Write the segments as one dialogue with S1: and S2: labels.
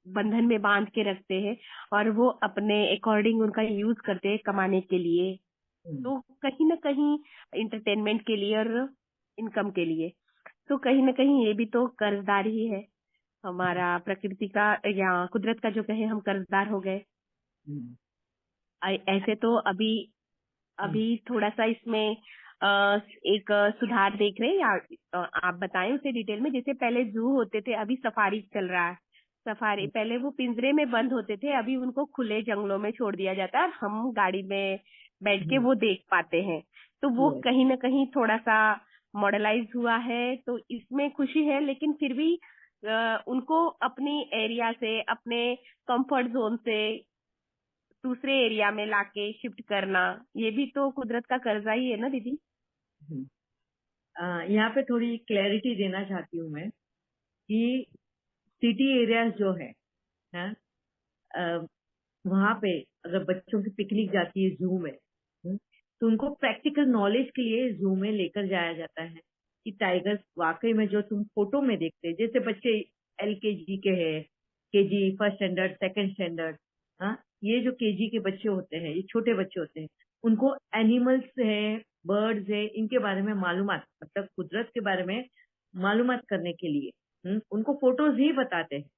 S1: बंधन में बांध के रखते हैं और वो अपने अकॉर्डिंग उनका यूज करते हैं कमाने के लिए।
S2: हम्म,
S1: तो कहीं ना कहीं इंटरटेनमेंट के लिए और इनकम के लिए, तो कहीं ना कहीं ये भी तो कर्जदार ही है। हमारा प्रकृति का या कुदरत का जो कहे हम कर्जदार हो गए।
S2: हम्म,
S1: ऐसे तो अभी
S2: हम्म,
S1: अभी थोड़ा सा इसमें एक सुधार देख रहे हैं या आप बताएं उसे डिटेल में। जैसे पहले जू होते थे, अभी सफारी चल रहा है। सफारी पहले वो पिंजरे में बंद होते थे, अभी उनको खुले जंगलों में छोड़ दिया जाता है और हम गाड़ी में बैठ के
S2: हम्म,
S1: वो देख पाते हैं। तो वो
S2: yes,
S1: कहीं ना कहीं थोड़ा सा मॉडर्नाइज हुआ है, तो इसमें खुशी है। लेकिन फिर भी उनको अपनी एरिया से, अपने कंफर्ट जोन से दूसरे एरिया में लाके शिफ्ट करना, ये भी तो कुदरत का कर्जा ही है ना दीदी।
S2: हम्म। यहाँ पे थोड़ी क्लैरिटी देना चाहती हूँ मैं कि सिटी एरियाज जो है वहां पे अगर बच्चों की पिकनिक जाती है जू में, तो उनको प्रैक्टिकल नॉलेज के लिए जू में लेकर जाया जाता है कि टाइगर्स वाकई में जो तुम फोटो में देखते हैं, जैसे बच्चे एलकेजी के हैं, KG first standard second standard, हाँ, ये जो केजी के बच्चे होते हैं, ये छोटे बच्चे होते हैं, उनको एनिमल्स है, बर्ड्स है, इनके बारे में मालूमात, मतलब कुदरत के बारे में मालूमात करने के लिए उनको फोटोज ही बताते हैं।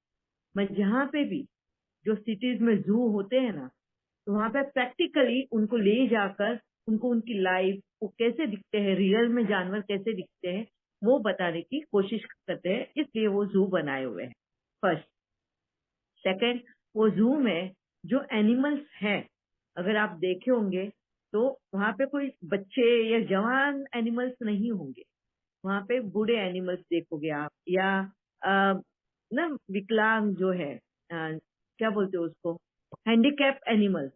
S2: मैं जहाँ पे भी जो सिटीज में जू होते हैं ना, तो वहां पे प्रैक्टिकली उनको ले जाकर उनको उनकी लाइफ, वो कैसे दिखते हैं, रियल में जानवर कैसे दिखते हैं, वो बताने की कोशिश करते हैं, इसलिए वो जू बनाए हुए हैं। फर्स्ट। सेकंड, वो जू में जो एनिमल्स हैं, अगर आप देखे होंगे तो वहां पे कोई बच्चे या जवान एनिमल्स नहीं होंगे। वहां पे बूढ़े एनिमल्स देखोगे आप, या ना विकलांग जो है, क्या बोलते हो उसको, हैंडीकैप एनिमल्स,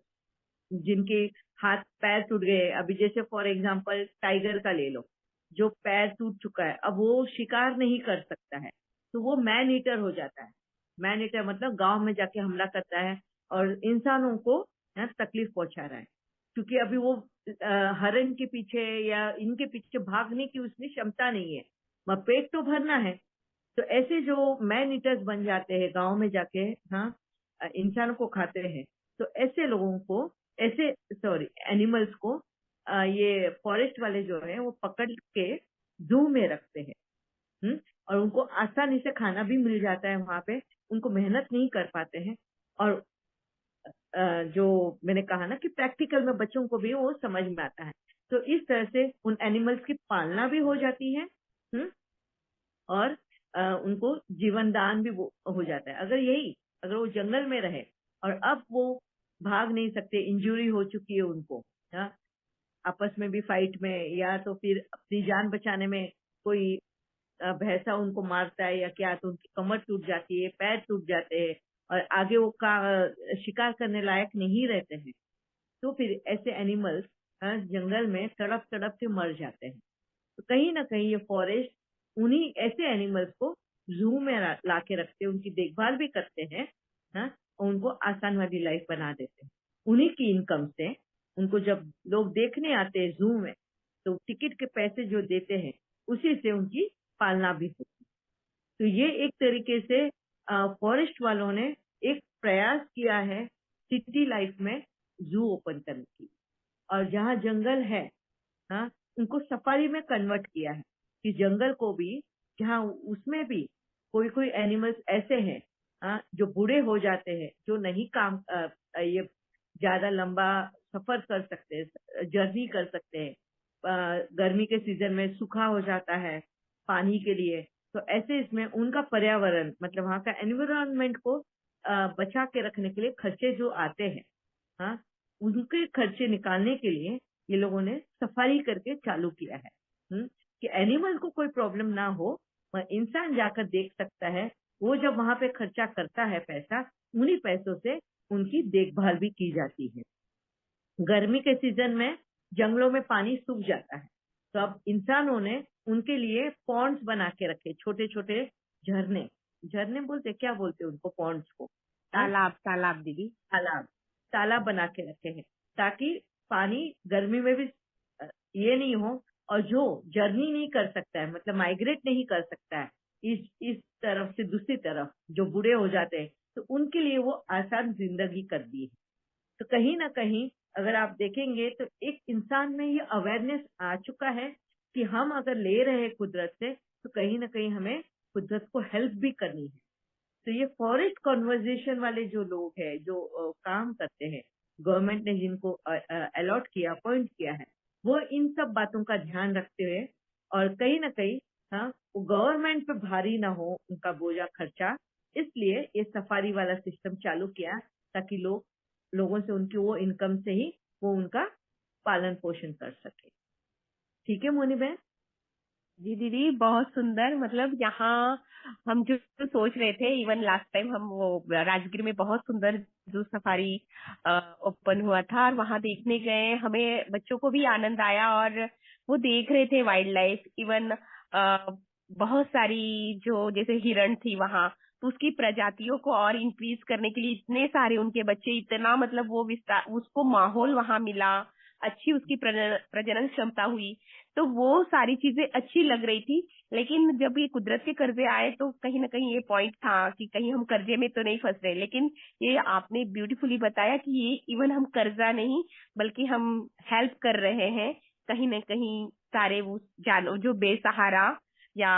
S2: जिनके हाथ पैर टूट गए। अभी जैसे फॉर एग्जांपल टाइगर का ले लो, जो पैर टूट चुका है, अब वो शिकार नहीं कर सकता है, तो वो मैन ईटर हो जाता है। मैन ईटर मतलब गांव में जाके हमला करता है और इंसानों को तकलीफ पहुंचा रहा है, क्योंकि अभी वो हरण के पीछे या इनके पीछे भागने की उसमें क्षमता नहीं है, पेट तो भरना है। तो ऐसे जो मैन ईटर्स बन जाते हैं गांव में जाके, हाँ, इंसानों को खाते हैं, तो ऐसे लोगों को, ऐसे सॉरी एनिमल्स को ये फॉरेस्ट वाले जो है वो पकड़ के जू में रखते हैं। और उनको आसानी से खाना भी मिल जाता है वहां पे, उनको मेहनत नहीं कर पाते हैं। और जो मैंने कहा ना कि प्रैक्टिकल में बच्चों को भी वो समझ में आता है, तो इस तरह से उन एनिमल्स की पालना भी हो जाती है। हम्म और उनको जीवन दान भी वो हो जाता है। अगर वो जंगल में रहे और अब वो भाग नहीं सकते, इंजरी हो चुकी है उनको, हाँ, आपस में भी फाइट में, या तो फिर अपनी जान बचाने में कोई भैंसा उनको मारता है या क्या, तो उनकी कमर टूट जाती है, पैर टूट जाते हैं और आगे वो शिकार करने लायक नहीं रहते हैं, तो फिर ऐसे एनिमल्स जंगल में तड़प तड़प के मर जाते हैं। तो कहीं ना कहीं ये फॉरेस्ट उन्हीं ऐसे एनिमल्स को जू में ला के रखते हैं, उनकी देखभाल भी करते हैं, हाँ, और उनको आसान वाली लाइफ बना देते हैं। उन्हीं की इनकम से उनको जब लोग देखने आते हैं जू में, तो टिकट के पैसे जो देते हैं उसी से उनकी पालना भी होती है। तो ये एक तरीके से फॉरेस्ट वालों ने एक प्रयास किया है सिटी लाइफ में जू ओपन करने की। और जहाँ जंगल है, हाँ, उनको सफारी में कन्वर्ट किया है कि जंगल को भी, जहाँ उसमें भी कोई कोई एनिमल्स ऐसे हैं, हाँ, जो बूढ़े हो जाते हैं, जो नहीं काम ये ज्यादा लंबा सफर कर सकते हैं, जर्नी कर सकते हैं, गर्मी के सीजन में सूखा हो जाता है पानी के लिए, तो ऐसे इसमें उनका पर्यावरण, मतलब वहाँ का एनवायरमेंट को बचा के रखने के लिए खर्चे जो आते हैं, हाँ, उनके खर्चे निकालने के लिए ये लोगों ने सफारी करके चालू किया है। कि एनिमल को कोई प्रॉब्लम ना हो, वह इंसान जाकर देख सकता है। वो जब वहां पे खर्चा करता है पैसा, उन्हीं पैसों से उनकी देखभाल भी की जाती है। गर्मी के सीजन में जंगलों में पानी सूख जाता है, तो अब इंसानों ने उनके लिए पॉन्ड्स बना के रखे, छोटे छोटे झरने, झरने बोलते क्या बोलते हैं उनको, पॉन्ड्स को, हाँ,
S1: तालाब तालाब दीदी।
S2: तालाब, तालाब बना के रखे हैं, ताकि पानी गर्मी में भी ये नहीं हो। और जो जर्नी नहीं कर सकता है, मतलब माइग्रेट नहीं कर सकता है इस तरफ से दूसरी तरफ, जो बूढ़े हो जाते हैं, तो उनके लिए वो आसान जिंदगी कर दी है। तो कहीं ना कहीं अगर आप देखेंगे तो एक इंसान में ये अवेयरनेस आ चुका है कि हम अगर ले रहे हैं कुदरत से, तो कहीं ना कहीं हमें कुदरत को हेल्प भी करनी है। तो ये फॉरेस्ट कॉन्वर्जेशन वाले जो लोग हैं, जो काम करते हैं, गवर्नमेंट ने जिनको अलॉट किया, अपॉइंट किया है, वो इन सब बातों का ध्यान रखते हुए, और कहीं ना कहीं हाँ, वो गवर्नमेंट पे भारी ना हो उनका बोझा खर्चा, इसलिए ये सफारी वाला सिस्टम चालू किया, ताकि लोगों से उनकी वो इनकम से ही वो उनका पालन पोषण कर सके। ठीक है मोनी बहन?
S1: जी दीदी, बहुत सुंदर। मतलब यहाँ हम जो जो सोच रहे थे, इवन लास्ट टाइम हम वो राजगीर में बहुत सुंदर जू सफारी ओपन हुआ था और वहां देखने गए, हमें बच्चों को भी आनंद आया और वो देख रहे थे वाइल्ड लाइफ। इवन बहुत सारी जो जैसे हिरण थी वहां, तो उसकी प्रजातियों को और इंक्रीज करने के लिए इतने सारे उनके बच्चे, इतना मतलब वो विस्तार, उसको माहौल वहां मिला, अच्छी उसकी प्रजनन क्षमता हुई। तो वो सारी चीजें अच्छी लग रही थी। लेकिन जब ये कुदरत के कर्जे आए तो कहीं ना कहीं ये पॉइंट था कि कहीं हम कर्जे में तो नहीं फंस रहे। लेकिन ये आपने ब्यूटीफुली बताया कि ये इवन हम कर्जा नहीं, बल्कि हम हेल्प कर रहे हैं कहीं ना कहीं सारे वो जानो जो बेसहारा या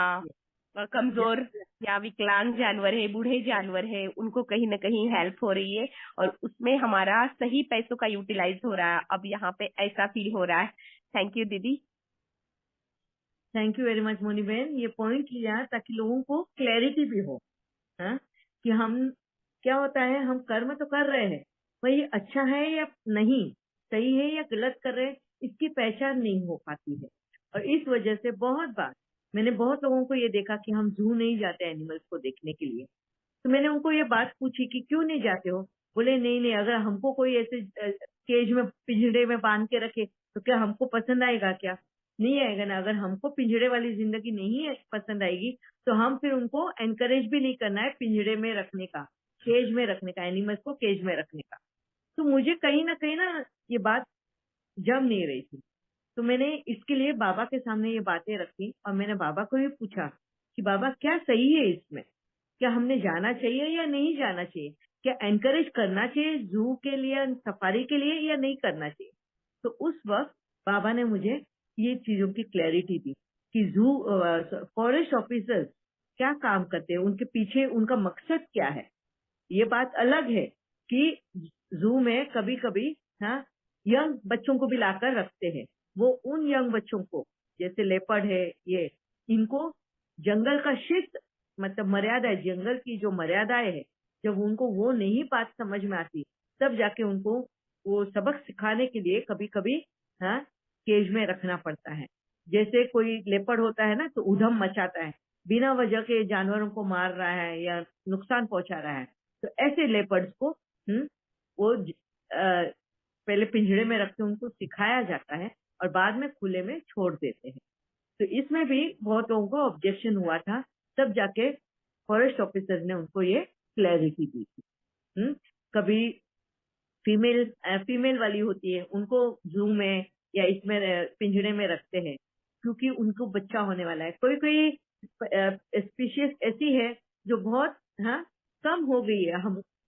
S1: कमजोर या विकलांग जानवर है, बूढ़े जानवर है, उनको कहीं ना कहीं हेल्प हो रही है और उसमें हमारा सही पैसों का यूटिलाइज हो रहा है। अब यहाँ पे ऐसा फील हो रहा है। थैंक यू दीदी।
S2: Thank you very much Moni बहन, ये पॉइंट लिया ताकि लोगों को क्लैरिटी भी हो, हाँ, कि हम क्या होता है, हम कर्म तो कर रहे हैं, पर ये अच्छा है या नहीं, सही है या गलत कर रहे हैं, इसकी पहचान नहीं हो पाती है। और इस वजह से बहुत बार मैंने बहुत लोगों को ये देखा कि हम जू नहीं जाते एनिमल्स को देखने के लिए। तो मैंने उनको ये बात पूछी कि क्यों नहीं जाते हो? बोले नहीं नहीं, अगर हमको कोई ऐसे केज में, पिंजड़े में बांध के रखे, तो क्या हमको पसंद आएगा क्या? नहीं आएगा ना। अगर हमको पिंजड़े वाली जिंदगी नहीं पसंद आएगी, तो हम फिर उनको एनकरेज भी नहीं करना है पिंजड़े में रखने का, केज में रखने का, एनिमल्स को केज में रखने का। तो मुझे कहीं ना ये बात जम नहीं रही थी। तो मैंने इसके लिए बाबा के सामने ये बातें रखी और मैंने बाबा को भी पूछा कि बाबा क्या सही है इसमें, क्या हमने जाना चाहिए या नहीं जाना चाहिए, क्या एनकरेज करना चाहिए जू के लिए, सफारी के लिए, या नहीं करना चाहिए? तो उस वक्त बाबा ने मुझे ये चीजों की क्लैरिटी दी कि जू फॉरेस्ट ऑफिसर्स क्या काम करते हैं, उनके पीछे उनका मकसद क्या है। ये बात अलग है कि जू में कभी कभी हाँ, यंग बच्चों को भी लाकर रखते हैं। वो उन यंग बच्चों को, जैसे लेपर्ड है ये, इनको जंगल का शिस्त, मतलब मर्यादा है, जंगल की जो मर्यादाएं है, जब उनको वो नहीं बात समझ में आती, तब जाके उनको वो सबक सिखाने के लिए कभी कभी हाँ, केज में रखना पड़ता है। जैसे कोई लेपर्ड होता है ना, तो उधम मचाता है, बिना वजह के जानवरों को मार रहा है या नुकसान पहुंचा रहा है। तो ऐसे लेपर्ड्स को वो पहले पिंजड़े में रख के उनको सिखाया जाता है और बाद में खुले में छोड़ देते हैं। तो इसमें भी बहुत लोगों को ऑब्जेक्शन हुआ था, तब जाके फॉरेस्ट ऑफिसर ने उनको ये क्लैरिटी दी थी। कभी फीमेल वाली होती है, उनको जू में या इसमें पिंजड़े में रखते हैं क्योंकि उनको बच्चा होने वाला है। कोई कोई स्पीशीज ऐसी है जो बहुत हाँ, कम हो गई है,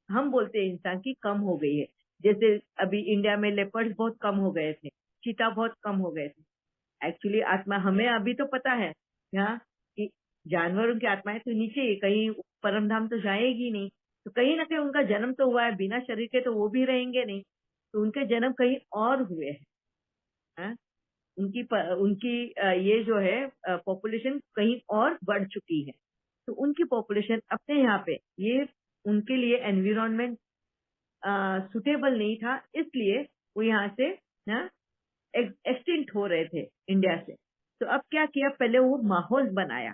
S2: हम बोलते हैं इंसान की कम हो गई है। जैसे अभी इंडिया में लेपर्ड्स बहुत कम हो गए थे, चीता बहुत कम हो गए थे। एक्चुअली आत्मा हमें अभी तो पता है हाँ, कि जानवरों की आत्माएं तो नीचे ही कहीं परम धाम तो जाएगी नहीं, तो कहीं ना कहीं उनका जन्म तो हुआ है, बिना शरीर के तो वो भी रहेंगे नहीं, तो उनके जन्म कहीं और हुए हैं। हाँ? उनकी ये जो है पॉपुलेशन कहीं और बढ़ चुकी है, तो उनकी पॉपुलेशन अपने यहाँ पे ये उनके लिए एनवायरमेंट सुटेबल नहीं था, इसलिए वो यहाँ से हाँ, एक्सटिंक्ट हो रहे थे इंडिया से। तो अब क्या किया, पहले वो माहौल बनाया,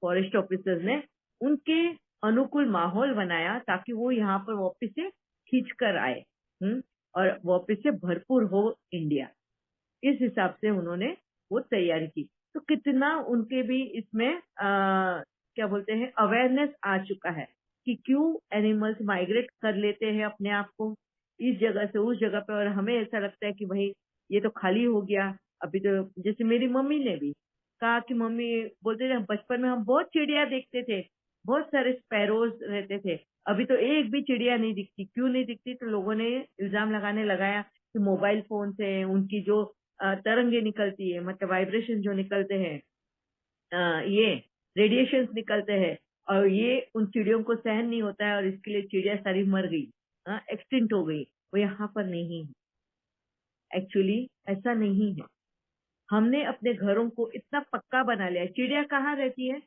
S2: फॉरेस्ट ऑफिसर्स ने उनके अनुकूल माहौल बनाया ताकि वो यहाँ पर वापस से खींच कर आए और वापस से भरपूर हो इंडिया। इस हिसाब से उन्होंने वो तैयारी की। तो कितना उनके भी इसमें क्या बोलते हैं, अवेयरनेस आ चुका है कि क्यों एनिमल्स माइग्रेट कर लेते हैं अपने आप को इस जगह से उस जगह पे, और हमें ऐसा लगता है कि भाई ये तो खाली हो गया। अभी तो जैसे मेरी मम्मी ने भी कहा कि मम्मी बोलते थे बचपन में हम बहुत चिड़िया देखते थे, बहुत सारे स्पैरोज रहते थे, अभी तो एक भी चिड़िया नहीं दिखती। क्यों नहीं दिखती? तो लोगों ने इल्जाम लगाया कि मोबाइल फोन से उनकी जो तरंगे निकलती है, मतलब वाइब्रेशन जो निकलते हैं, ये रेडिएशंस निकलते हैं, और ये उन चिड़ियों को सहन नहीं होता है, और इसके लिए चिड़िया सारी मर गई, एक्सटिंक्ट हो गई। वो यहाँ पर नहीं है, एक्चुअली ऐसा नहीं है। हमने अपने घरों को इतना पक्का बना लिया है। चिड़िया कहाँ रहती है?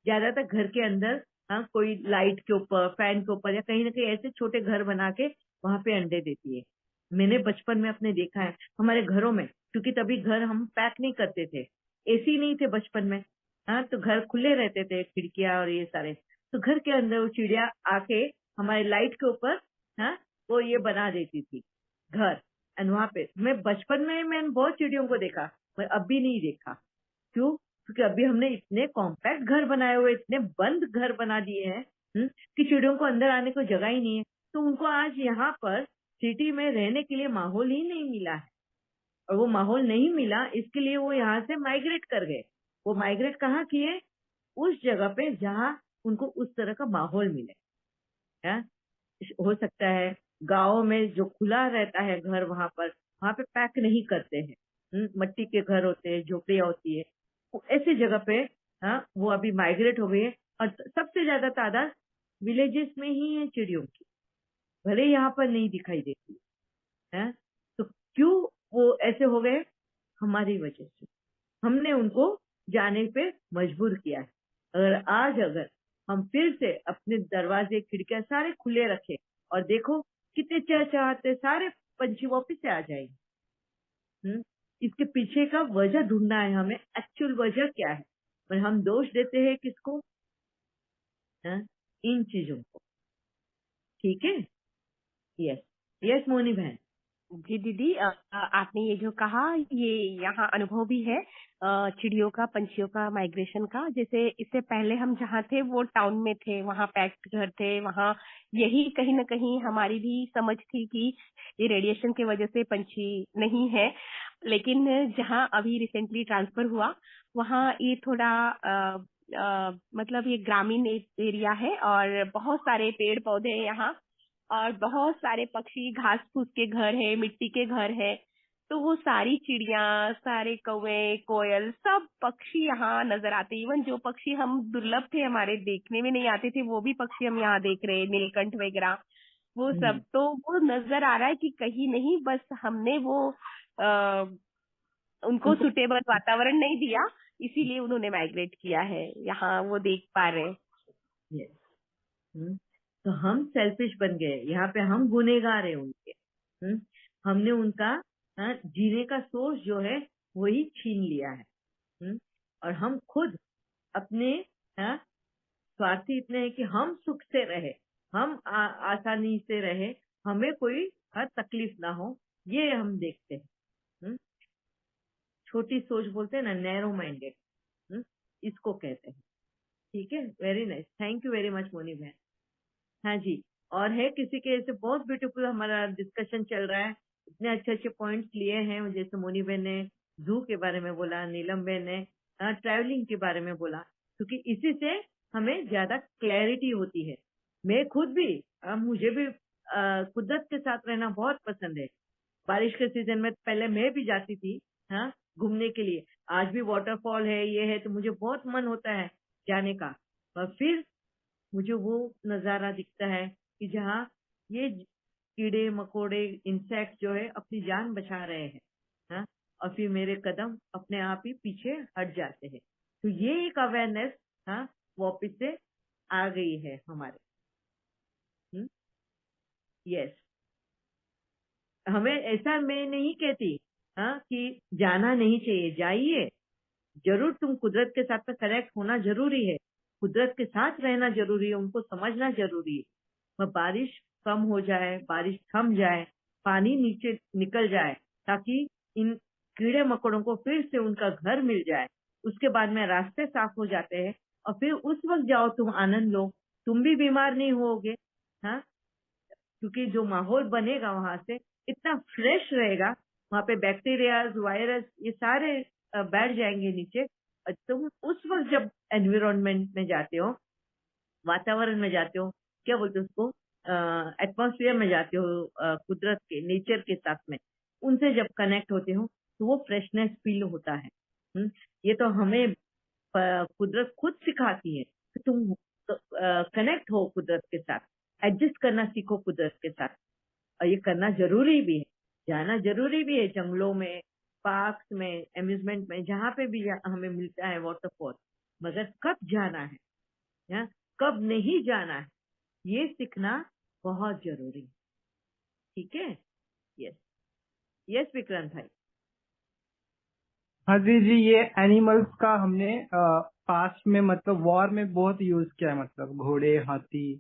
S2: ज्यादातर घर के अंदर, कोई लाइट के ऊपर, फैन के ऊपर, या कहीं ना कहीं ऐसे छोटे घर बना के वहां पे अंडे देती है। मैंने बचपन में अपने देखा है हमारे घरों में, क्योंकि तभी घर हम पैक नहीं करते थे, एसी नहीं थे बचपन में, तो घर खुले रहते थे, खिड़कियां और ये सारे। तो घर के अंदर वो चिड़िया आके हमारे लाइट के ऊपर, वो ये बना देती थी घर। एंड वहां पे मैं बचपन में मैंने बहुत चिड़ियों को देखा, मैं अभी नहीं देखा। क्यों? क्योंकि अभी हमने इतने कॉम्पैक्ट घर बनाए हुए, इतने बंद घर बना दिए हैं, कि चिड़ियों को अंदर आने को जगह ही नहीं है। तो उनको आज यहाँ पर सिटी में रहने के लिए माहौल ही नहीं मिला है, और वो माहौल नहीं मिला इसके लिए वो यहाँ से माइग्रेट कर गए। वो माइग्रेट कहाँ किए? उस जगह पे जहाँ उनको उस तरह का माहौल मिले। है हो सकता है गाँव में जो खुला रहता है घर, वहां पे पैक नहीं करते हैं, मट्टी के घर होते हैं, झोपड़ियां होती है, वो ऐसी जगह पे, वो अभी माइग्रेट हो गई है। और सबसे ज्यादा तादाद विलेजेस में ही है चिड़ियों की, भले यहाँ पर नहीं दिखाई देती है। तो क्यों वो ऐसे हो गए? हमारी वजह से। हमने उनको जाने पे मजबूर किया है। अगर हम फिर से अपने दरवाजे खिड़कियां सारे खुले रखे, और देखो कितने चहचहाते सारे पंछी वापिस से आ जाएंगे। इसके पीछे का वजह ढूंढना है हमें, एक्चुअल वजह क्या है। पर हम दोष देते हैं किसको? इन चीजों को। ठीक है। यस, यस मोनी बहन।
S1: जी दीदी, आपने ये जो कहा ये यहाँ अनुभव भी है चिड़ियों का, पंछियों का माइग्रेशन का। जैसे इससे पहले हम जहाँ थे वो टाउन में थे, वहाँ पैक्ड घर थे, वहाँ यही कहीं ना कहीं हमारी भी समझ थी कि ये रेडिएशन की वजह से पंछी नहीं है। लेकिन जहाँ अभी रिसेंटली ट्रांसफर हुआ वहाँ ये थोड़ा मतलब ये ग्रामीण एरिया है और बहुत सारे पेड़ पौधे हैं यहाँ, और बहुत सारे पक्षी, घास फूस के घर है, मिट्टी के घर है। तो वो सारी चिड़िया, सारे कौवे, कोयल, सब पक्षी यहाँ नजर आते। इवन जो पक्षी हम दुर्लभ थे, हमारे देखने में नहीं आते थे, वो भी पक्षी हम यहाँ देख रहे हैं, नीलकंठ वगैरह, वो सब। तो वो नजर आ रहा है कि कहीं नहीं, बस हमने वो आ, उनको
S2: उनको
S1: सुटेबल वातावरण नहीं दिया, इसीलिए उन्होंने माइग्रेट किया है। यहाँ वो देख पा रहे हैं।
S2: yes, तो हम सेल्फिश बन गए, यहाँ पे हम गुनेगार हैं उनके। हमने उनका, जीने का सोर्स जो है वही छीन लिया है। और हम खुद अपने, स्वार्थी इतने हैं कि हम सुख से रहे, हम आसानी से रहे, हमें कोई तकलीफ ना हो, ये हम देखते हैं। छोटी सोच बोलते हैं ना, नैरो माइंडेड, इसको कहते हैं। ठीक है, very nice, thank you very much Moni बहन। हाँ जी, और है किसी के? ऐसे बहुत ब्यूटीफुल हमारा डिस्कशन चल रहा है, इतने अच्छे अच्छे पॉइंट्स लिए हैं। जैसे मोनी बहन ने जू के बारे में बोला, नीलम बहन ने ट्रैवलिंग के बारे में बोला, क्योंकि इसी से हमें ज्यादा क्लैरिटी होती है। मैं खुद भी, मुझे भी कुदरत के साथ रहना बहुत पसंद है। बारिश के सीजन में पहले मैं भी जाती थी, घूमने के लिए। आज भी वाटरफॉल है, ये है, तो मुझे बहुत मन होता है जाने का। पर फिर मुझे वो नजारा दिखता है कि जहाँ ये कीड़े मकोड़े, इंसेक्ट जो है अपनी जान बचा रहे हैं, और फिर मेरे कदम अपने आप ही पीछे हट जाते हैं। तो ये एक अवेयरनेस, वापिस से आ गई है हमारे। यस, हमें ऐसा मैं नहीं कहती, कि जाना नहीं चाहिए, जाइए जरूर। तुम कुदरत के साथ में कनेक्ट होना जरूरी है, कुदरत के साथ रहना जरूरी है, उनको समझना जरूरी है। वह बारिश कम हो जाए, बारिश थम जाए, पानी नीचे निकल जाए, ताकि इन कीड़े मकोड़ों को फिर से उनका घर मिल जाए। उसके बाद में रास्ते साफ हो जाते हैं, और फिर उस वक्त जाओ, तुम आनंद लो, तुम भी बीमार नहीं होगे। हाँ, क्योंकि जो माहौल बनेगा वहां से इतना फ्रेश रहेगा, वहां पे बैक्टीरिया, वायरस, ये सारे बैठ जाएंगे नीचे। तुम उस वक्त जब एनवायरमेंट में जाते हो, वातावरण में जाते हो, क्या बोलते हैं उसको, एटमॉस्फेयर में जाते हो, कुदरत के, नेचर के साथ में, उनसे जब कनेक्ट होते हो तो वो फ्रेशनेस फील होता है। ये तो हमें कुदरत खुद सिखाती है कि तुम कनेक्ट हो कुदरत के साथ, एडजस्ट करना सीखो कुदरत के साथ। और ये करना जरूरी भी है, जाना जरूरी भी है, जंगलों में, पार्क्स में, अम्यूजमेंट में, जहाँ पे भी हमें मिलता है वाटरफॉल। मगर कब जाना है, या कब नहीं जाना है, ये सीखना बहुत जरूरी है। ठीक है। यस, यस विक्रांत भाई।
S3: हाँ जी जी, ये एनिमल्स का हमने पास्ट में मतलब वॉर में बहुत यूज किया है, मतलब घोड़े, हाथी,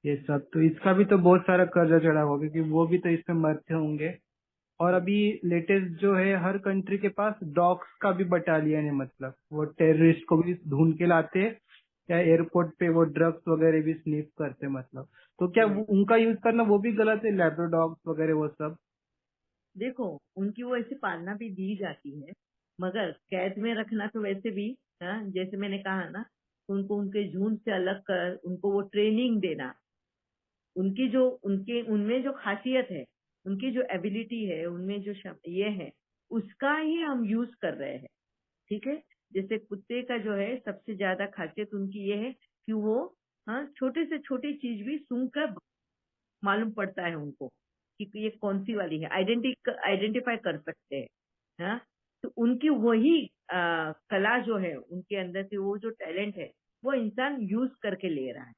S3: ये सब। तो इसका भी तो बहुत सारा कर्जा चढ़ा होगा, क्योंकि वो भी तो इसमें मरते होंगे। और अभी लेटेस्ट जो है, हर कंट्री के पास डॉग्स का भी बटालियन है, मतलब वो टेररिस्ट को भी ढूंढ के लाते हैं, या एयरपोर्ट पे वो ड्रग्स वगैरह भी स्निफ करते हैं, मतलब। तो क्या उनका यूज करना वो भी गलत है, लैब्राडोर डॉग्स वगैरह वो सब?
S2: देखो, उनकी वो ऐसी पालना भी दी जाती है, मगर कैद में रखना तो वैसे भी, हाँ, जैसे मैंने कहा ना, उनको उनके झुंड से अलग कर उनको वो ट्रेनिंग देना, उनकी जो उनके उनमें जो खासियत है, उनकी जो एबिलिटी है, उनमें जो ये है, उसका ही हम यूज कर रहे हैं। ठीक है। जैसे कुत्ते का जो है सबसे ज्यादा खासियत उनकी ये है कि वो, हाँ, छोटे से छोटी चीज भी सूंघकर मालूम पड़ता है उनको कि ये कौन सी वाली है, आइडेंटिफाई कर सकते हैं। हाँ, तो उनकी वही कला जो है, उनके अंदर से वो जो टैलेंट है, वो इंसान यूज करके ले रहा है,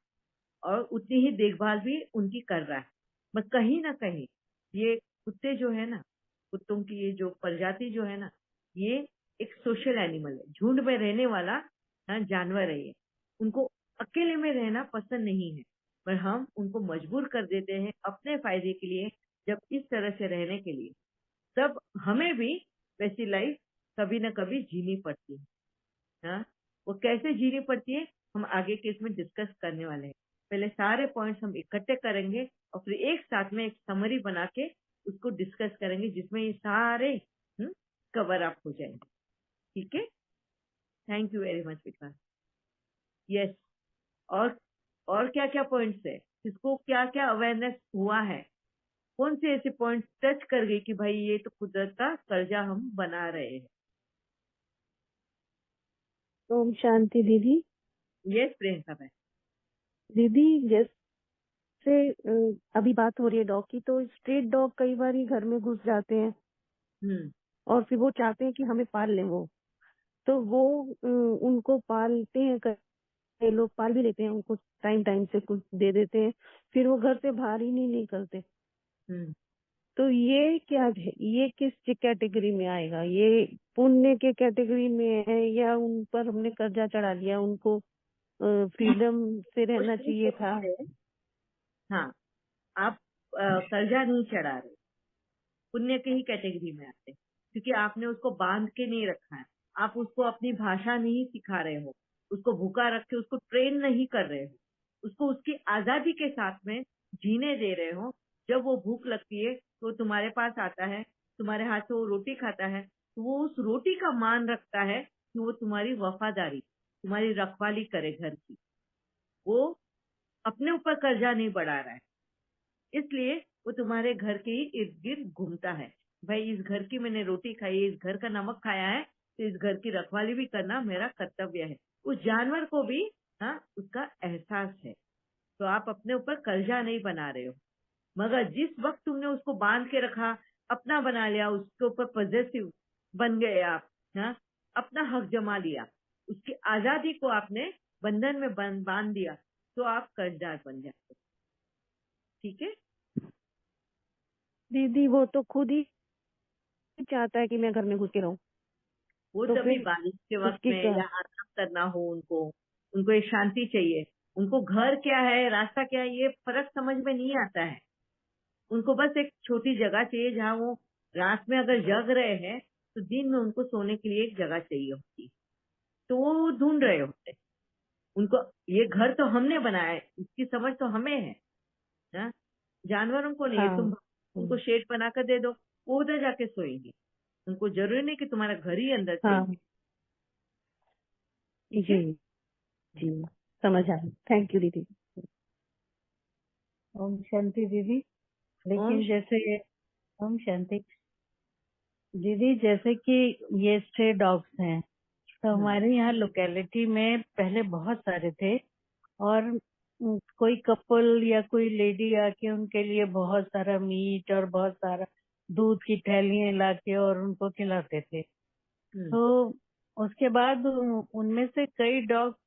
S2: और उतनी ही देखभाल भी उनकी कर रहा है। बस कहीं ना कहीं ये कुत्ते जो है ना, कुत्तों की ये जो प्रजाति जो है ना, ये एक सोशल एनिमल है, झुंड में रहने वाला, हाँ, जानवर है ये। उनको अकेले में रहना पसंद नहीं है, पर हम उनको मजबूर कर देते हैं अपने फायदे के लिए, जब इस तरह से रहने के लिए, तब हमें भी वैसी लाइफ कभी ना कभी जीनी पड़ती है। हाँ, वो कैसे जीनी पड़ती है, हम आगे के इसमें डिस्कस करने वाले हैं। पहले सारे पॉइंट्स हम इकट्ठे करेंगे, और फिर एक साथ में एक समरी बना के उसको डिस्कस करेंगे, जिसमें ये सारे कवर अप हो जाएंगे। ठीक है। Thank you very much Vikas. Yes. और क्या क्या पॉइंट्स है, किसको क्या क्या अवेयरनेस हुआ है, कौन से ऐसे पॉइंट्स टच कर गए कि भाई ये तो कुदरत का कर्जा हम बना रहे हैं।
S4: ओम शांति दीदी।
S2: यस प्रियंका भाई।
S4: दीदी जैसे अभी बात हो रही है डॉग की, तो स्ट्रीट डॉग कई बार ही घर में घुस जाते हैं,
S2: हम्म
S4: और फिर वो चाहते हैं कि हमें पाल लें वो। तो वो उनको पालते हैं, कई लोग पाल भी लेते हैं उनको, टाइम टाइम से कुछ दे देते हैं, फिर वो घर से बाहर ही नहीं निकलते।
S2: हम्म
S4: तो ये क्या है, ये किस कैटेगरी में आएगा? ये पुण्य के कैटेगरी में है, या उन पर हमने कर्जा चढ़ा लिया, उनको फ्रीडम से रहना
S2: क्वेश्चन
S4: चाहिए था?
S2: सही है। हाँ, आप कर्जा नहीं चढ़ा रहे, पुण्य के ही कैटेगरी में आते हैं, क्योंकि आपने उसको बांध के नहीं रखा है, आप उसको अपनी भाषा नहीं सिखा रहे हो, उसको भूखा रख के उसको ट्रेन नहीं कर रहे हो, उसको उसकी आजादी के साथ में जीने दे रहे हो। जब वो भूख लगती है तो वो तुम्हारे पास आता है, तुम्हारे हाथ से वो रोटी खाता है, तो वो उस रोटी का मान रखता है कि वो तुम्हारी वफादारी, तुम्हारी रखवाली करे घर की। वो अपने ऊपर कर्जा नहीं बढ़ा रहा है, इसलिए वो तुम्हारे घर के ही इर्द गिर्द घूमता है। भाई, इस घर की मैंने रोटी खाई है, इस घर का नमक खाया है, तो इस घर की रखवाली भी करना मेरा कर्तव्य है। उस जानवर को भी, हाँ, उसका एहसास है। तो आप अपने ऊपर कर्जा नहीं बना रहे हो, मगर जिस वक्त तुमने उसको बांध के रखा, अपना बना लिया, उसके ऊपर पॉजेसिव बन गए आप, हाँ, अपना हक जमा लिया, उसकी आजादी को आपने बंधन में बांध दिया, तो आप कर्जदार बन जाते हो। ठीक है।
S4: दीदी वो तो खुद ही चाहता है कि मैं घर में घुस के रहूं,
S2: वो
S4: तो
S2: तभी
S4: फिर
S2: बारिश के वक्त
S4: उसकी
S2: में
S4: क्या?
S2: या आराम करना हो उनको, उनको एक शांति चाहिए। उनको घर क्या है, रास्ता क्या है, ये फर्क समझ में नहीं आता है। उनको बस एक छोटी जगह चाहिए जहाँ वो रात में अगर जग रहे हैं, तो दिन में उनको सोने के लिए एक जगह चाहिए होती है, तो वो ढूंढ रहे होते हैं। उनको ये घर तो हमने बनाया है, इसकी समझ तो हमें है ना, जानवरों को नहीं है।
S4: हाँ।
S2: तुम उनको शेड बनाकर दे दो, वो उधर जाके सोएंगे। उनको जरूरी नहीं कि तुम्हारा घर ही अंदर
S4: हाँ
S2: चाहिए। ठीक
S4: जी
S2: है।
S4: जी, समझ आया। थैंक यू दीदी।
S5: ओम शांति दीदी।
S2: ओम
S5: लेकिन जैसे ओम शांति दीदी, जैसे कि ये स्ट्रे डॉग्स हैं, तो हमारे यहाँ लोकेलिटी में पहले बहुत सारे थे, और कोई कपल या कोई लेडी आके उनके लिए बहुत सारा मीट और बहुत सारा दूध की थैलियां लाके और उनको खिलाते थे। तो उसके बाद उनमें से कई डॉग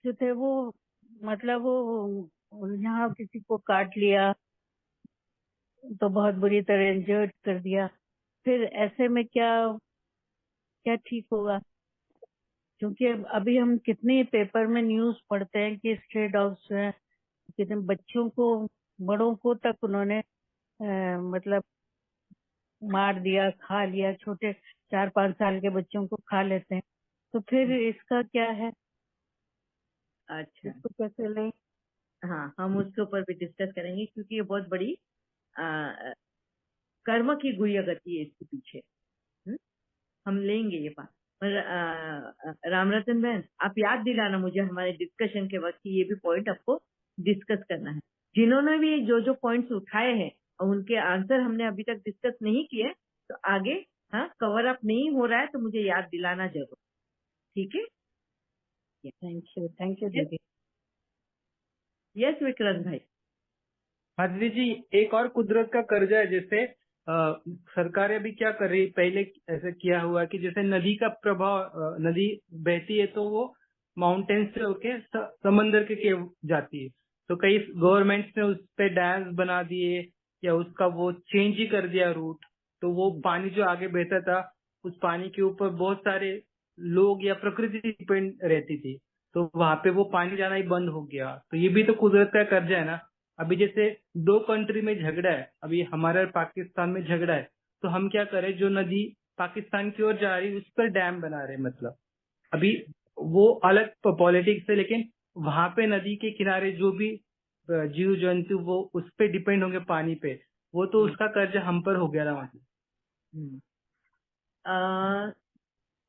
S5: जो थे वो मतलब वो यहाँ किसी को काट लिया तो बहुत बुरी तरह इंजर्ड कर दिया। फिर ऐसे में क्या क्या ठीक होगा? क्योंकि अभी हम कितने पेपर में न्यूज पढ़ते हैं कि स्ट्रे डॉग्स जो है कितने बच्चों को, बड़ों को तक उन्होंने मतलब मार दिया, खा लिया। छोटे 4-5 साल के बच्चों को खा लेते हैं। तो फिर इसका क्या है,
S2: अच्छा,
S5: इसको कैसे लें?
S2: हाँ, हम उसके ऊपर भी डिस्कस करेंगे क्योंकि ये बहुत बड़ी कर्म की गुह्य गति है इसके पीछे। हम लेंगे ये बात। पर रामरतन बहन, आप याद दिलाना मुझे हमारे डिस्कशन के वक्त कि ये भी पॉइंट आपको डिस्कस करना है। जिन्होंने भी जो जो पॉइंट्स उठाए हैं और उनके आंसर हमने अभी तक डिस्कस नहीं किए, तो आगे कवर अप नहीं हो रहा है तो मुझे याद दिलाना जरूर, ठीक है?
S5: थैंक यू दीदी।
S2: यस विक्रांत भाई।
S3: हाँ दीदी जी, एक और कुदरत का कर्जा है। जैसे सरकार अभी क्या कर रही है, पहले ऐसा किया हुआ है कि जैसे नदी का प्रभाव, नदी बहती है तो वो माउंटेन से होके समंदर के जाती है। तो कई गवर्नमेंट्स ने उस पे डैम्स बना दिए या उसका वो चेंज ही कर दिया रूट। तो वो पानी जो आगे बहता था, उस पानी के ऊपर बहुत सारे लोग या प्रकृति डिपेंड रहती थी, तो वहां पे वो पानी जाना ही बंद हो गया। तो ये भी तो कुदरत का कर्जा है ना। अभी जैसे दो कंट्री में झगड़ा है, अभी हमारा पाकिस्तान में झगड़ा है, तो हम क्या करें, जो नदी पाकिस्तान की ओर जा रही है उस पर डैम बना रहे हैं। मतलब अभी वो अलग पॉलिटिक्स है, लेकिन वहां पे नदी के किनारे जो भी जीव जंतु वो उस पे डिपेंड होंगे पानी पे, वो तो उसका कर्जा हम पर हो गया ना। मतलब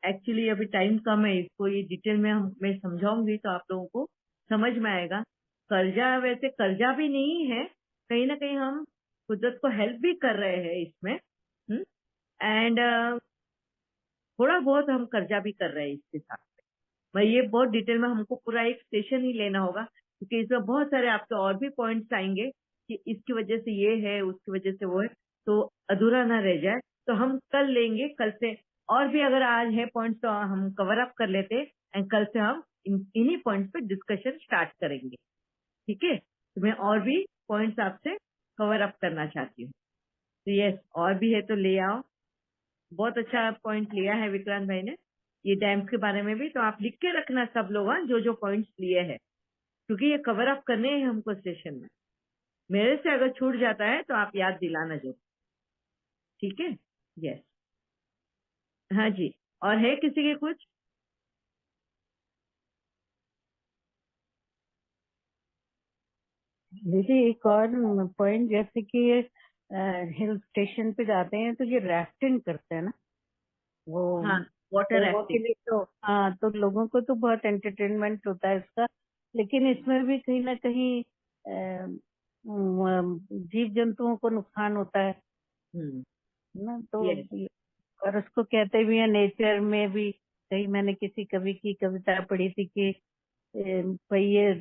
S2: एक्चुअली अभी टाइम कम है, इसको ये डिटेल में मैं समझाऊंगी तो आप लोगों को समझ में आएगा। कर्जा वैसे कर्जा भी नहीं है, कहीं ना कहीं हम कुदरत को हेल्प भी कर रहे हैं इसमें, एंड थोड़ा बहुत हम कर्जा भी कर रहे हैं इसके साथ। मैं ये बहुत डिटेल में हमको पूरा एक सेशन ही लेना होगा क्योंकि इसमें बहुत सारे आपके और भी पॉइंट्स आएंगे कि इसकी वजह से ये है, उसकी वजह से वो है, तो अधूरा ना रह जाए। तो हम कल लेंगे, कल से और भी अगर आज है पॉइंट्स तो हम कवर अप कर लेते हैं, एंड कल से हम इन्हीं पॉइंट्स पे डिस्कशन स्टार्ट करेंगे, ठीक है? तो मैं और भी पॉइंट्स आपसे कवर अप करना चाहती हूँ। तो यस, और भी है तो ले आओ। बहुत अच्छा पॉइंट लिया है विक्रांत भाई ने ये डैम्स के बारे में भी, तो आप लिख के रखना सब लोग जो जो पॉइंट्स लिए हैं, क्योंकि ये कवर अप करने हैं हमको सेशन में। मेरे से अगर छूट जाता है तो आप याद दिलाना जो, ठीक है? यस, हाँ जी। और है किसी के कुछ?
S5: दीदी एक और पॉइंट, जैसे कि हिल स्टेशन पे जाते हैं तो ये राफ्टिंग करते हैं ना, वो
S2: हाँ, वाटर
S5: लोगों के
S2: राफ्टिंग।
S5: लिए तो, हाँ, तो लोगों को तो बहुत एंटरटेनमेंट होता है इसका। लेकिन इसमें भी कहीं ना कहीं जीव जंतुओं को नुकसान होता है ना। तो
S2: यस।
S5: और उसको कहते भी है नेचर में भी, कहीं मैंने किसी कवि की कविता पढ़ी थी कि पहिए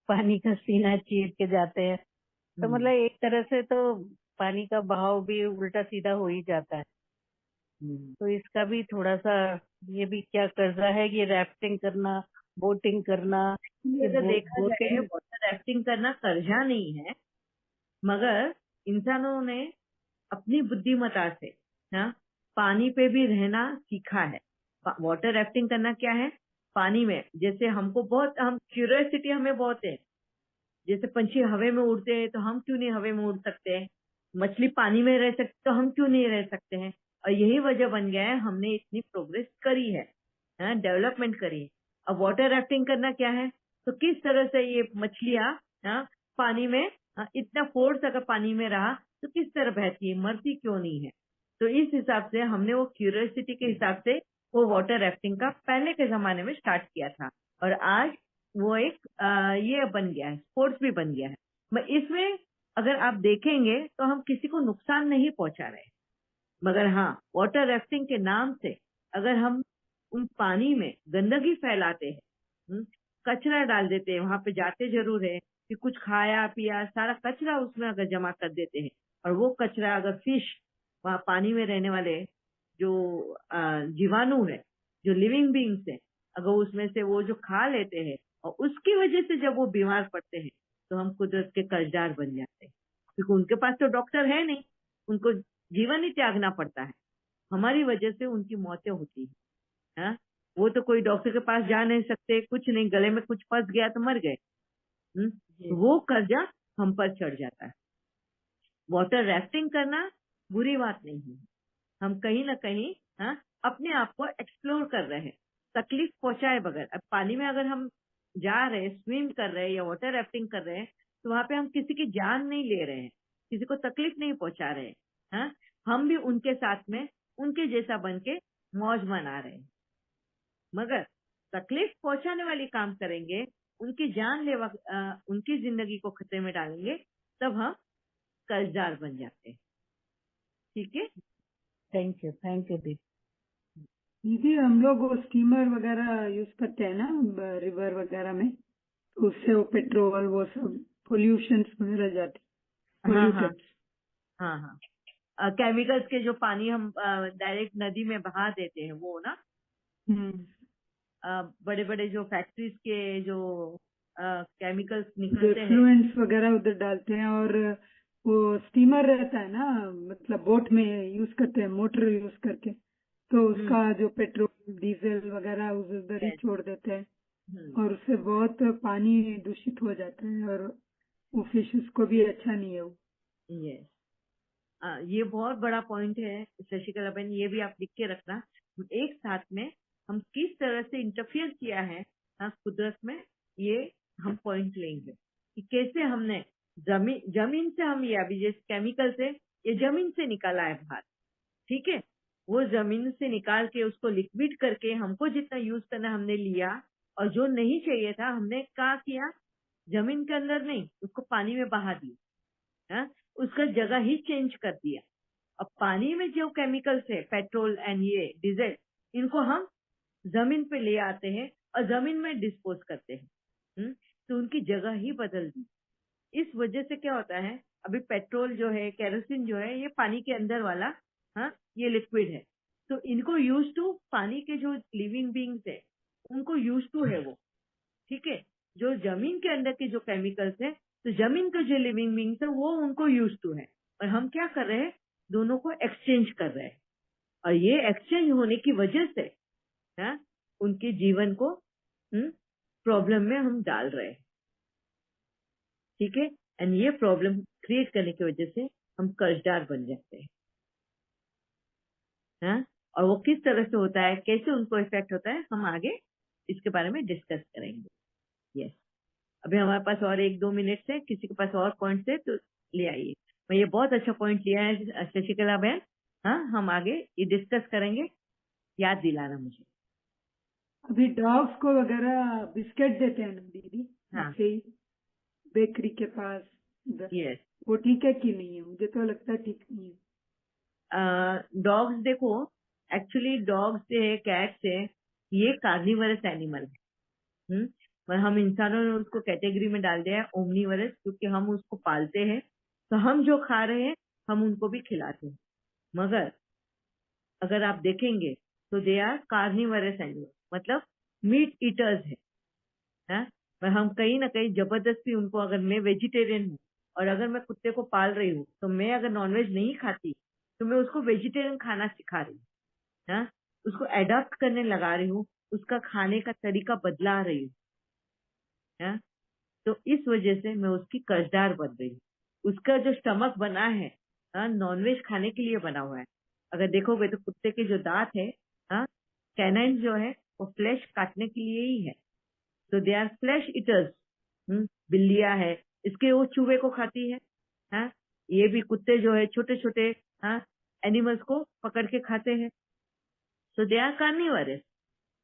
S5: पानी का सीना चीर के जाते हैं। तो मतलब एक तरह से तो पानी का बहाव भी उल्टा सीधा हो ही जाता है। तो इसका भी थोड़ा सा, ये भी क्या कर्जा है कि राफ्टिंग करना, बोटिंग करना।
S2: अगर देखा जाए
S5: बोटिंग
S2: वाटर राफ्टिंग करना कर्जा नहीं है, मगर इंसानों ने अपनी बुद्धिमत्ता से पानी पे भी रहना सीखा है। वाटर राफ्टिंग करना क्या है? पानी में, जैसे हमको बहुत, हम क्यूरियोसिटी हमें बहुत है। जैसे पंछी हवा में उड़ते हैं तो हम क्यों नहीं हवा में उड़ सकते हैं? मछली पानी में रह सकते तो हम क्यों नहीं रह सकते हैं? और यही वजह बन गया है हमने इतनी प्रोग्रेस करी है, डेवलपमेंट करी है। अब वाटर राफ्टिंग करना क्या है? तो किस तरह से ये मछलियां पानी में इतना फोर्स अगर पानी में रहा तो किस तरह बहती है, मरती क्यों नहीं है? तो इस हिसाब से हमने वो क्यूरियोसिटी के हिसाब से वो वाटर राफ्टिंग का पहले के जमाने में स्टार्ट किया था, और आज वो एक ये बन गया है, स्पोर्ट्स भी बन गया है। इसमें अगर आप देखेंगे तो हम किसी को नुकसान नहीं पहुंचा रहे, मगर हाँ, वाटर राफ्टिंग के नाम से अगर हम उन पानी में गंदगी फैलाते हैं, कचरा डाल देते हैं, वहां पे जाते जरूर है कि कुछ खाया पिया सारा कचरा उसमें अगर जमा कर देते हैं, और वो कचरा अगर फिश, वहाँ पानी में रहने वाले जो जीवाणु है, जो लिविंग बींग्स है, अगर उसमें से वो जो खा लेते हैं और उसकी वजह से जब वो बीमार पड़ते हैं, तो हम कुदरत के कर्जदार बन जाते हैं, क्योंकि उनके पास तो डॉक्टर है नहीं, उनको जीवन ही त्यागना पड़ता है, हमारी वजह से उनकी मौतें होती है। हाँ? वो तो कोई डॉक्टर के पास जा नहीं सकते, कुछ नहीं, गले में कुछ फंस गया तो मर गए। वो कर्जा हम पर चढ़ जाता है। वाटर राफ्टिंग करना बुरी बात नहीं है, हम कहीं ना कहीं अपने आप को एक्सप्लोर कर रहे हैं, तकलीफ पहुंचाए बगैर। अब पानी में अगर हम जा रहे हैं, स्विम कर रहे हैं या वाटर राफ्टिंग कर रहे हैं, तो वहां पे हम किसी की जान नहीं ले रहे हैं, किसी को तकलीफ नहीं पहुंचा रहे हैं। हम भी उनके साथ में उनके जैसा बन के मौज मना रहे हैं, मगर तकलीफ पहुंचाने वाली काम करेंगे, उनकी उनकी जिंदगी को खतरे में डालेंगे, तब हम कर्जदार बन जाते हैं। ठीक है,
S5: थैंक यू दीदी।
S6: दीदी हम लोग वो स्टीमर वगैरह यूज करते हैं ना रिवर वगैरह में, तो उससे वो पेट्रोल वो सब पोल्यूशन वगैरह जाते,
S2: हाँ, केमिकल्स के जो पानी हम डायरेक्ट नदी में बहा देते हैं, वो ना बड़े बड़े जो फैक्ट्रीज के जो केमिकल्स निकलते हैं,
S6: फ्लुएंट्स वगैरह उधर डालते हैं। और वो स्टीमर रहता है ना, मतलब बोट में यूज करते हैं, मोटर यूज करके, तो उसका जो पेट्रोल डीजल वगैरह उधर ही छोड़ देते हैं, और उससे बहुत पानी दूषित हो जाता है, और वो फिशेस को भी अच्छा नहीं है वो।
S2: यस, ये बहुत बड़ा पॉइंट है शशिकला बहन, ये भी आप लिख के रखना। एक साथ में हम किस तरह से इंटरफियर किया है कुदरत में, ये हम पॉइंट लेंगे कि कैसे हमने जमीन से हम ये अभी जैसे केमिकल से ये जमीन से निकाला है बाहर, ठीक है, वो जमीन से निकाल के उसको लिक्विड करके हमको जितना यूज करना हमने लिया, और जो नहीं चाहिए था हमने क्या किया, जमीन के अंदर नहीं, उसको पानी में बहा दिया, उसका जगह ही चेंज कर दिया। अब पानी में जो केमिकल्स है, पेट्रोल एंड ये डीजल, इनको हम जमीन पे ले आते हैं और जमीन में डिस्पोज करते हैं, तो उनकी जगह ही बदल दी। इस वजह से क्या होता है, अभी पेट्रोल जो है, केरोसिन जो है, ये पानी के अंदर वाला ये लिक्विड है, तो इनको यूज टू, पानी के जो लिविंग बींग्स है उनको यूज टू है वो, ठीक है। जो जमीन के अंदर के जो केमिकल्स है, तो जमीन के जो लिविंग बींग्स है वो उनको यूज टू है, और हम क्या कर रहे हैं, दोनों को एक्सचेंज कर रहे हैं, और ये एक्सचेंज होने की वजह से उनके जीवन को प्रॉब्लम में हम डाल रहे हैं, ठीक है। एंड ये प्रॉब्लम क्रिएट करने की वजह से हम कर्जदार बन जाते हैं, और वो किस तरह से होता है, कैसे उनको इफेक्ट होता है, हम आगे इसके बारे में डिस्कस करेंगे। यस, अभी हमारे पास और 1-2 मिनट है, किसी के पास और पॉइंट है तो ले आइए। मैं ये बहुत अच्छा पॉइंट लिया है शशिकला बहन, हम आगे ये डिस्कस करेंगे, याद दिलाना मुझे।
S6: अभी डॉग्स को वगैरह बिस्किट देते हैं ना दीदी, ऐसे ही बेकरी के पास,
S2: यस,
S6: वो ठीक है कि नहीं है? मुझे तो लगता है ठीक नहीं है।
S2: डॉग्स देखो, एक्चुअली डॉग्स है, कैट्स है, ये कार्निवरस एनिमल है, पर हम इंसानों ने उसको कैटेगरी में डाल दिया है ओमनीवरस, क्योंकि हम उसको पालते हैं, तो हम जो खा रहे हैं हम उनको भी खिलाते हैं, मगर अगर आप देखेंगे तो दे आर कार्निवरस एनिमल, मतलब मीट ईटर्स है, पर हम कहीं ना कहीं जबरदस्ती उनको, अगर मैं वेजिटेरियन हूँ और अगर मैं कुत्ते को पाल रही हूँ, तो मैं अगर नॉनवेज नहीं खाती तो मैं उसको वेजिटेरियन खाना सिखा रही हूँ, उसको एडॉप्ट करने लगा रही हूँ, उसका खाने का तरीका बदला रही हूँ, तो इस वजह से मैं उसकी कर्जदार बन रही हूँ। उसका जो स्टमक बना है नॉनवेज खाने के लिए बना हुआ है। अगर देखोगे तो कुत्ते के जो दांत है, कैनाइन जो है वो फ्लैश काटने के लिए ही है, तो दे आर फ्लैश ईटर्स। बिल्लियां है, इसके वो चूहे को खाती है, ये भी कुत्ते जो है छोटे छोटे एनिमल्स को पकड़ के खाते हैं, तो दे आर कार्निवरस।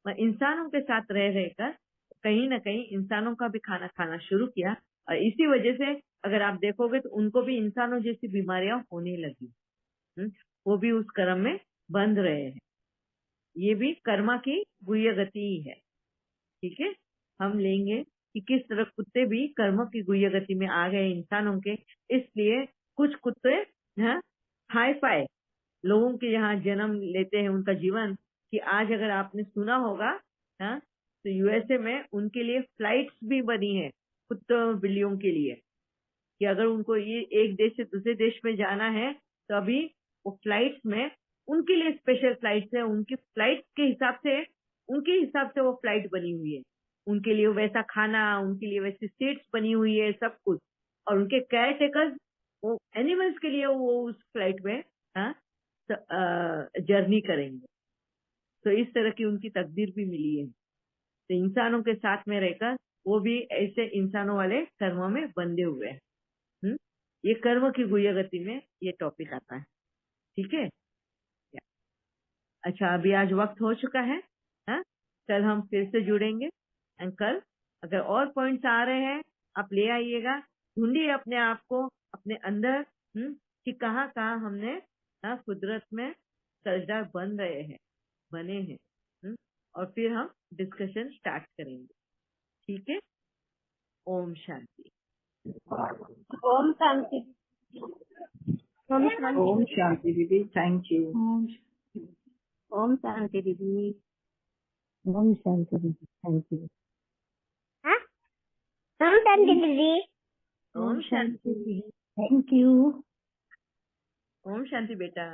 S2: इंसानों के साथ रह रहकर कहीं ना कहीं इंसानों का भी खाना खाना शुरू किया, और इसी वजह से अगर आप देखोगे तो उनको भी इंसानों जैसी बीमारियां होने लगी। वो भी उस कर्म में बंध रहे हैं। ये भी कर्मा की गुह्य गति ही है। ठीक है, हम लेंगे कि किस तरह कुत्ते भी कर्म की गुह्य गति में आ गए इंसानों के, इसलिए कुछ कुत्ते हाई फाई लोगों के यहाँ जन्म लेते हैं, उनका जीवन। कि आज अगर आपने सुना होगा तो यूएसए में उनके लिए फ्लाइट्स भी बनी है कुत्तों बिल्लियों के लिए, कि अगर उनको ये एक देश से दूसरे देश में जाना है तो अभी वो फ्लाइट्स में उनके लिए स्पेशल फ्लाइट्स है, उनकी फ्लाइट के हिसाब से वो फ्लाइट बनी हुई है। उनके लिए वैसा खाना, उनके लिए वैसी सीट्स बनी हुई है, सब कुछ। और उनके केयर टेकर्स वो एनिमल्स के लिए वो उस फ्लाइट में जर्नी करेंगे। तो इस तरह की उनकी तकदीर भी मिली है। तो इंसानों के साथ में रहकर वो भी ऐसे इंसानों वाले कर्मों में बंधे हुए हैं। ये कर्म की गुह्य गति में ये टॉपिक आता है। ठीक है, अच्छा अभी आज वक्त हो चुका है। कल हम फिर से जुड़ेंगे। एंड कल अगर और पॉइंट्स आ रहे हैं आप ले आइएगा। ढूंढिए अपने आप को अपने अंदर कि कहाँ हमने कुदरत में कर्जदार बने हैं। और फिर हम डिस्कशन स्टार्ट करेंगे। ठीक है, ओम शांति।
S1: ओम शांति। ओम शांति।
S3: ओम शांति दीदी, थैंक यू।
S1: ओम शांति दीदी।
S5: ओम शांति दीदी, थैंक यू।
S1: ओम शांति दीदी।
S2: ओम शांति।
S5: Thank you.
S2: ओम शांति बेटा।